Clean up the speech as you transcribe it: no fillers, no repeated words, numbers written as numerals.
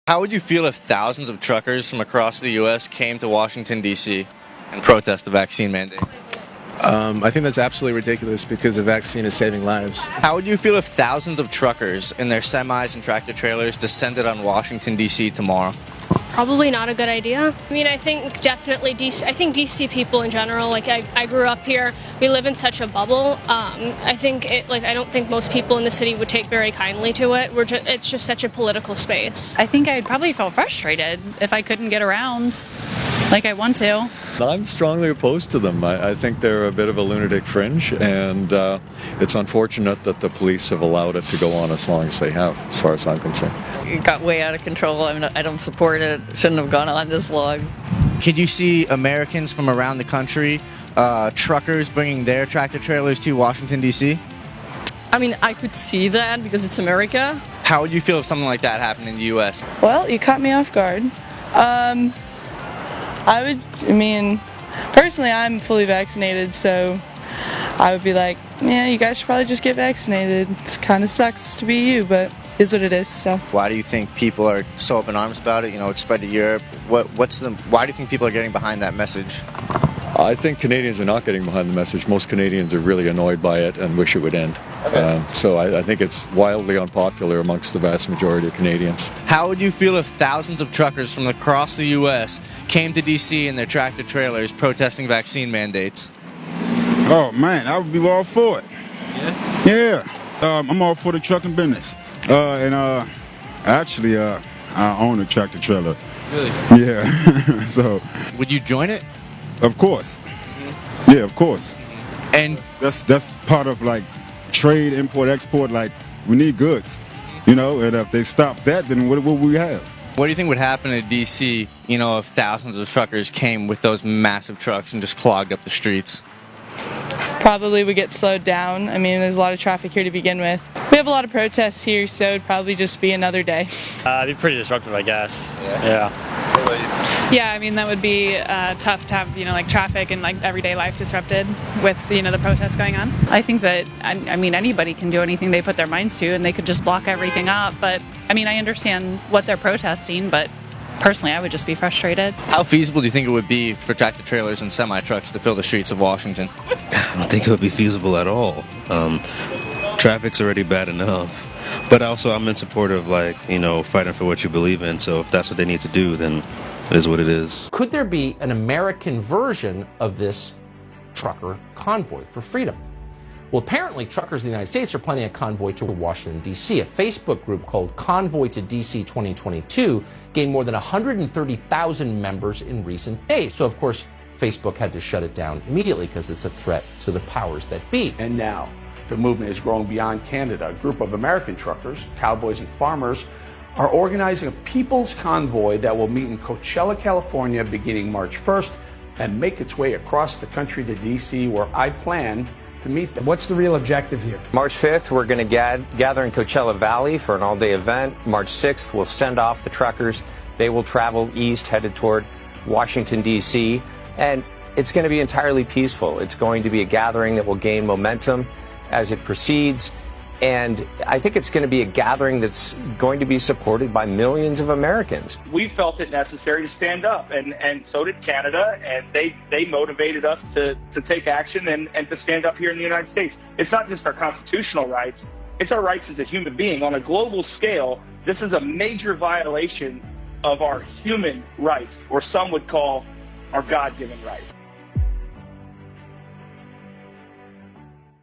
How would you feel if thousands of truckers from across the U.S. came to Washington, D.C. and protest the vaccine mandate? I think that's absolutely ridiculous because the vaccine is saving lives. How would you feel if thousands of truckers in their semis and tractor trailers descended on Washington, D.C. tomorrow? Probably not a good idea. I mean, I think definitely DC people in general, like I grew up here, we live in such a bubble. I don't think most people in the city would take very kindly to it. It's just such a political space. I think I'd probably feel frustrated if I couldn't get around like I want to. I'm strongly opposed to them. I think they're a bit of a lunatic fringe, and it's unfortunate that the police have allowed it to go on as long as they have, as far as I'm concerned. It got way out of control. I don't support it. It shouldn't have gone on this long. Could you see Americans from around the country, truckers bringing their tractor trailers to Washington, D.C.? I mean, I could see that because it's America. How would you feel if something like that happened in the U.S.? Well, you caught me off guard. Personally, I'm fully vaccinated, so I would be like, yeah, you guys should probably just get vaccinated. It kind of sucks to be you, but it is what it is, so. Why do you think people are so up in arms about it? You know, it's spread to Europe. Why do you think people are getting behind that message? I think Canadians are not getting behind the message. Most Canadians are really annoyed by it and wish it would end. Okay. So I think it's wildly unpopular amongst the vast majority of Canadians. How would you feel if thousands of truckers from across the U.S. came to D.C. in their tractor trailers protesting vaccine mandates? Oh, man, I would be all for it. Yeah? Yeah. I'm all for the trucking business. Actually, I own a tractor trailer. Really? Yeah. So. Would you join it? Of course. Mm-hmm. Yeah, of course. And that's part of like trade, import, export. Like we need goods, you know. And if they stop that, then what will we have? what do you think would happen in D.C., you know, if thousands of truckers came with those massive trucks and just clogged up the streets? Probably would get slowed down. I mean, there's a lot of traffic here to begin with. We have a lot of protests here, so it'd probably just be another day. It'd be pretty disruptive, I guess. Yeah. Yeah, I mean, that would be tough to have, like traffic and like everyday life disrupted with, the protests going on. I think that, I mean, anybody can do anything they put their minds to and they could just block everything up. But, I mean, I understand what they're protesting, but personally, I would just be frustrated. How feasible do you think it would be for tractor trailers and semi-trucks to fill the streets of Washington? I don't think it would be feasible at all. Traffic's already bad enough. But also, I'm in support of, fighting for what you believe in. So if that's what they need to do, then it is what it is. Could there be an American version of this trucker convoy for freedom? Well, apparently, truckers in the United States are planning a convoy to Washington, D.C. A Facebook group called Convoy to D.C. 2022 gained more than 130,000 members in recent days. So, of course, Facebook had to shut it down immediately because it's a threat to the powers that be. And now, the movement is growing beyond Canada. A group of American truckers, cowboys and farmers, are organizing a people's convoy that will meet in Coachella, California, beginning March 1st and make its way across the country to D.C., where I plan to meet them. What's the real objective here? March 5th, we're going to gather in Coachella Valley for an all-day event. March 6th, we'll send off the truckers. They will travel east, headed toward Washington, D.C., and it's going to be entirely peaceful. It's going to be a gathering that will gain momentum as it proceeds, and I think it's going to be a gathering that's going to be supported by millions of Americans. We felt it necessary to stand up, and so did Canada, and they motivated us to take action and to stand up here in the United States. It's not just our constitutional rights, it's our rights as a human being. On a global scale, this is a major violation of our human rights, or some would call our God-given rights.